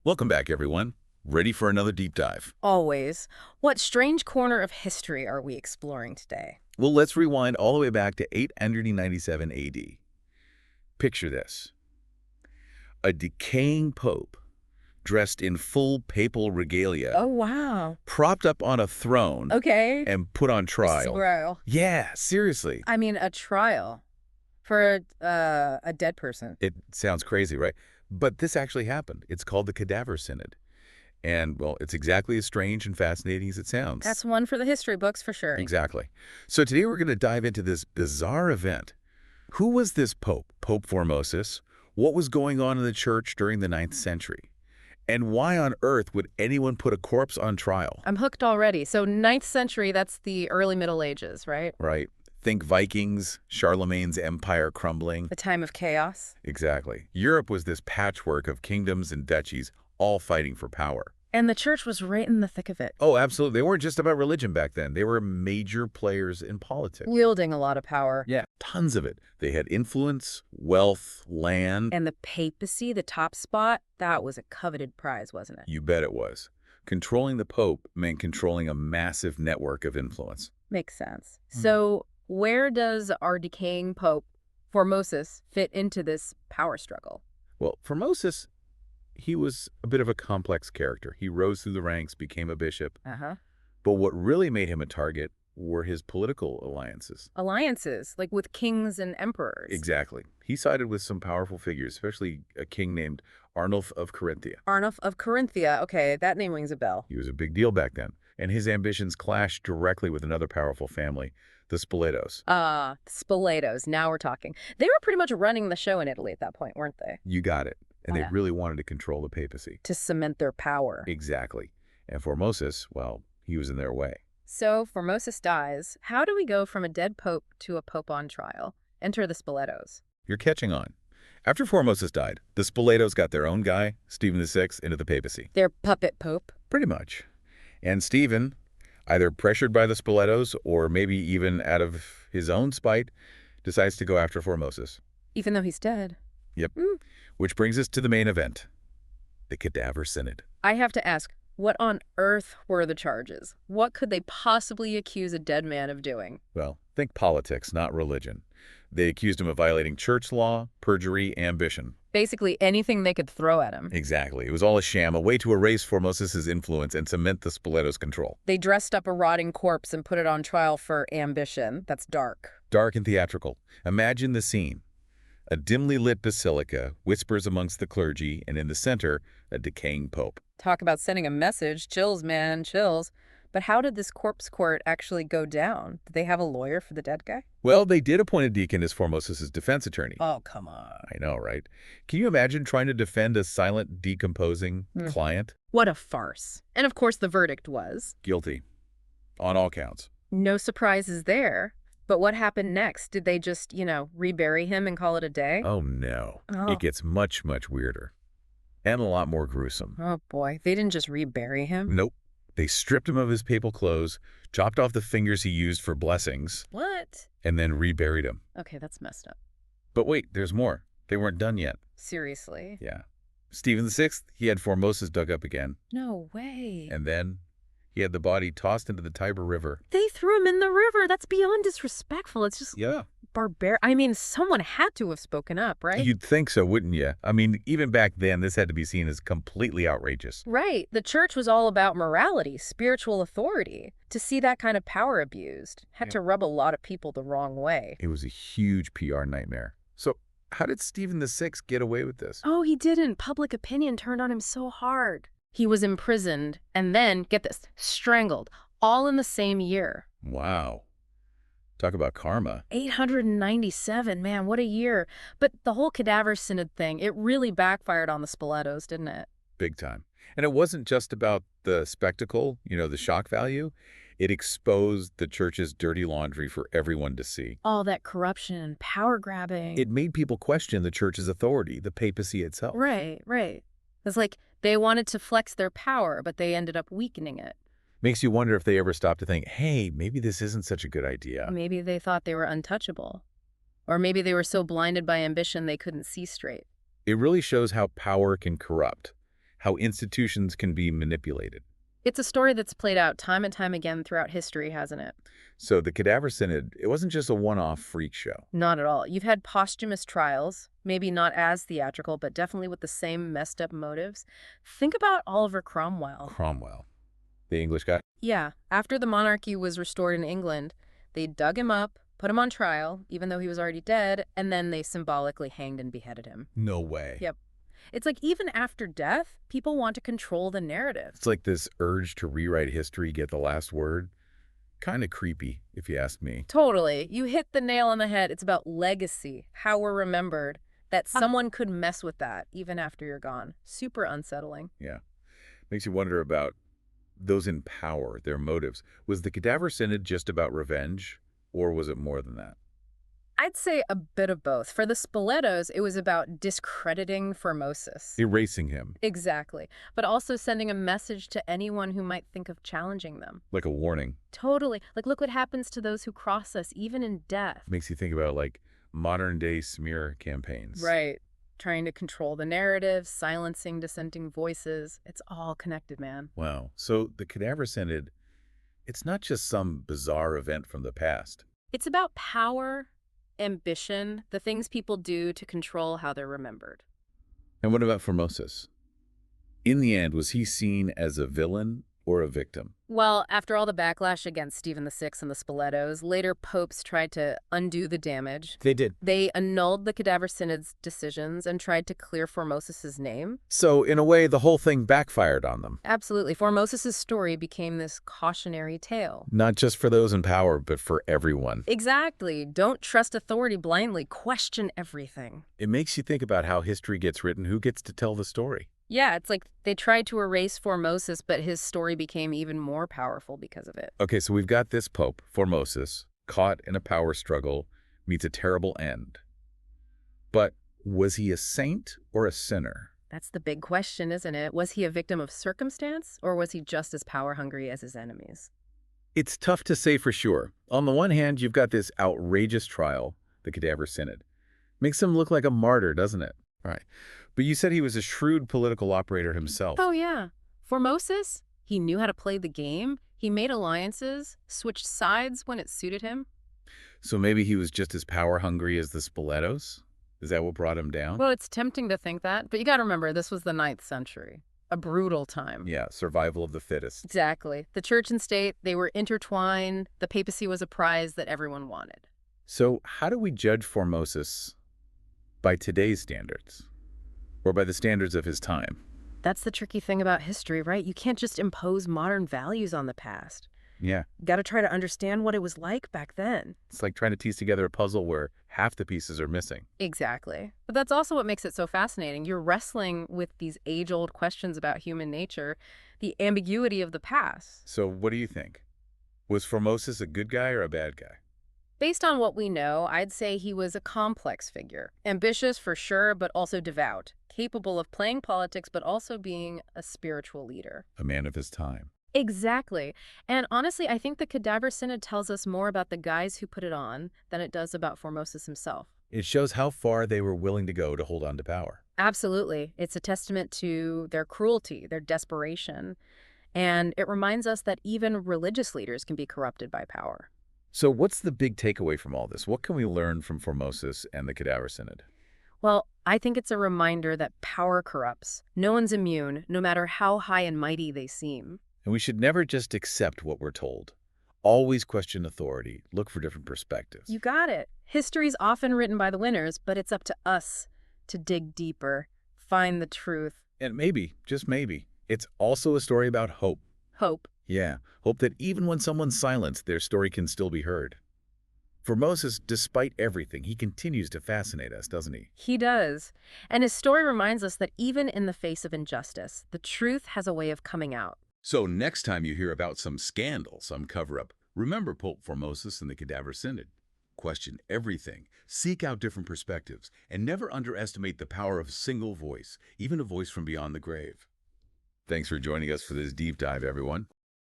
Welcome back, everyone. Ready for another deep dive? Always. What strange corner of history are we exploring today? Well, let's rewind all the way back to 897 AD. Picture this. A decaying pope, dressed in full papal regalia, Oh, wow. propped up on a throne Okay. and put on trial. Surreal. Yeah, seriously. I mean, a trial for a dead person. It sounds crazy, right? But this actually happened. It's called the Cadaver Synod. And, well, it's exactly as strange and fascinating as it sounds. That's one for the history books for sure. Exactly. So today we're going to dive into this bizarre event. Who was this pope, Pope Formosus? What was going on in the church during the 9th century? And why on earth would anyone put a corpse on trial? I'm hooked already. So 9th century, that's the early Middle Ages, right? Right. Think Vikings, Charlemagne's empire crumbling. The time of chaos. Exactly. Europe was this patchwork of kingdoms and duchies, all fighting for power. And the church was right in the thick of it, Oh, absolutely. They weren't just about religion back then. They were major players in politics. wielding a lot of power. Yeah, tons of it. They had influence, wealth, land. And the papacy, the top spot, that was a coveted prize, wasn't it? You bet it was. Controlling the Pope meant controlling a massive network of influence. Makes sense. So where does our decaying Pope, Formosus, fit into this power struggle? Well, Formosus, he was a bit of a complex character. He rose through the ranks, became a bishop. Uh-huh. But what really made him a target were his political alliances. Alliances, like with kings and emperors. Exactly. He sided with some powerful figures, especially a king named Arnulf of Carinthia. Arnulf of Carinthia. Okay, that name rings a bell. He was a big deal back then, and his ambitions clashed directly with another powerful family, the Spoletos. Spoletos. Now we're talking. They were pretty much running the show in Italy at that point, weren't they? You got it. And they Yeah. really wanted to control the papacy. To cement their power. Exactly. And Formosus, well, he was in their way. So Formosus dies. How do we go from a dead pope to a pope on trial? Enter the Spoletos. You're catching on. After Formosus died, the Spoletos got their own guy, Stephen VI, into the papacy. Their puppet pope. Pretty much. And Stephen, either pressured by the Spoletos or maybe even out of his own spite, decides to go after Formosus. Even though he's dead. Yep. Which brings us to the main event, the Cadaver Synod. I have to ask, what on earth were the charges? What could they possibly accuse a dead man of doing? Well, think politics, not religion. They accused him of violating church law, perjury, ambition. Basically anything they could throw at him. Exactly. It was all a sham, a way to erase Formosus' influence and cement the Spoletos' control. They dressed up a rotting corpse and put it on trial for ambition. That's dark. Dark and theatrical. Imagine the scene. A dimly lit basilica whispers amongst the clergy, and in the center, a decaying pope. Talk about sending a message. Chills, man, chills. But how did this corpse court actually go down? Did they have a lawyer for the dead guy? Well, they did appoint a deacon as Formosus' defense attorney. Oh, come on. I know, right? Can you imagine trying to defend a silent, decomposing client? What a farce. And of course the verdict was Guilty. On all counts. no surprises there. But what happened next? Did they just, rebury him and call it a day? Oh, no. Oh. It gets much, much weirder. And a lot more gruesome. Oh, boy. They didn't just rebury him? Nope. They stripped him of his papal clothes, chopped off the fingers he used for blessings, What? and then reburied him. Okay, that's messed up. But wait, there's more. They weren't done yet. Seriously? Yeah. Stephen VI, he had Formosus dug up again. No way. And then he had the body tossed into the Tiber River. They threw him in the river. That's beyond disrespectful. It's just Yeah. barbaric. I mean, someone had to have spoken up, right? You'd think so, wouldn't you? I mean, even back then, this had to be seen as completely outrageous. Right. The church was all about morality, spiritual authority. To see that kind of power abused had to rub a lot of people the wrong way. It was a huge PR nightmare. So how did Stephen VI get away with this? Oh, he didn't. Public opinion turned on him so hard. He was imprisoned and then, get this, strangled, all in the same year. Wow. Talk about karma. 897, man, what a year. But the whole Cadaver Synod thing, it really backfired on the Spoletos, didn't it? Big time. And it wasn't just about the spectacle, the shock value. It exposed the church's dirty laundry for everyone to see. All that corruption and power grabbing. It made people question the church's authority, the papacy itself. Right, right. It's like they wanted to flex their power, but they ended up weakening it. Makes you wonder if they ever stopped to think, hey, maybe this isn't such a good idea. Maybe they thought they were untouchable. Or maybe they were so blinded by ambition they couldn't see straight. It really shows how power can corrupt, how institutions can be manipulated. It's a story that's played out time and time again throughout history, hasn't it? So the Cadaver Synod, it wasn't just a one-off freak show. Not at all. You've had posthumous trials, maybe not as theatrical, but definitely with the same messed up motives. Think about Oliver Cromwell. Cromwell, the English guy? Yeah, after the monarchy was restored in England, they dug him up, put him on trial, even though he was already dead, and then they symbolically hanged and beheaded him. No way. Yep. It's like even after death, people want to control the narrative. It's like this urge to rewrite history, get the last word. Kind of creepy, if you ask me. Totally. You hit the nail on the head. It's about legacy, how we're remembered, that someone could mess with that even after you're gone. Super unsettling. Yeah. Makes you wonder about those in power, their motives. Was the Cadaver Synod just about revenge, or was it more than that? I'd say a bit of both. For the Spoletos, it was about discrediting Formosus. Erasing him. Exactly. But also sending a message to anyone who might think of challenging them. Like a warning. Totally. Like, look what happens to those who cross us, even in death. Makes you think about, like, modern-day smear campaigns. Right. Trying to control the narrative, silencing dissenting voices. It's all connected, man. Wow. So the Cadaver Synod, it's not just some bizarre event from the past. It's about power, ambition, the things people do to control how they're remembered. And what about Formosus? In the end, was he seen as a villain or a victim? Well, after all the backlash against Stephen VI and the Spoletos, later popes tried to undo the damage. They did. They annulled the Cadaver Synod's decisions and tried to clear Formosus's name. So, in a way, the whole thing backfired on them. Absolutely. Formosus's story became this cautionary tale. Not just for those in power, but for everyone. Exactly. Don't trust authority blindly. Question everything. It makes you think about how history gets written, who gets to tell the story. Yeah, it's like they tried to erase Formosus, but his story became even more powerful because of it. Okay, so we've got this Pope, Formosus, caught in a power struggle, meets a terrible end. But was he a saint or a sinner? That's the big question, isn't it? Was he a victim of circumstance, or was he just as power-hungry as his enemies? It's tough to say for sure. On the one hand, you've got this outrageous trial, the Cadaver Synod. Makes him look like a martyr, doesn't it? All right. But you said he was a shrewd political operator himself. Oh, yeah. Formosus, he knew how to play the game. He made alliances, switched sides when it suited him. So maybe he was just as power-hungry as the Spoletos? Is that what brought him down? Well, it's tempting to think that, but you got to remember, this was the 9th century. A brutal time. Yeah, survival of the fittest. Exactly. The church and state, they were intertwined. The papacy was a prize that everyone wanted. So how do we judge Formosus by today's standards? Or by the standards of his time? That's the tricky thing about history, right? You can't just impose modern values on the past. Yeah. Got to try to understand what it was like back then. It's like trying to piece together a puzzle where half the pieces are missing. Exactly. But that's also what makes it so fascinating. You're wrestling with these age-old questions about human nature, the ambiguity of the past. So what do you think? Was Formosus a good guy or a bad guy? Based on what we know, I'd say he was a complex figure. Ambitious for sure, but also devout. Capable of playing politics, but also being a spiritual leader. A man of his time. Exactly. And honestly, I think the Cadaver Synod tells us more about the guys who put it on than it does about Formosus himself. It shows how far they were willing to go to hold on to power. Absolutely. It's a testament to their cruelty, their desperation. And it reminds us that even religious leaders can be corrupted by power. So what's the big takeaway from all this? What can we learn from Formosus and the Cadaver Synod? Well, I think it's a reminder that power corrupts. No one's immune, no matter how high and mighty they seem. And we should never just accept what we're told. Always question authority. Look for different perspectives. You got it. History's often written by the winners, but it's up to us to dig deeper, find the truth. And maybe, just maybe, it's also a story about hope. Hope. Yeah, hope that even when someone's silenced, their story can still be heard. Formosus, despite everything, he continues to fascinate us, doesn't he? He does. And his story reminds us that even in the face of injustice, the truth has a way of coming out. So next time you hear about some scandal, some cover-up, remember Pope Formosus and the Cadaver Synod. Question everything, seek out different perspectives, and never underestimate the power of a single voice, even a voice from beyond the grave. Thanks for joining us for this deep dive, everyone.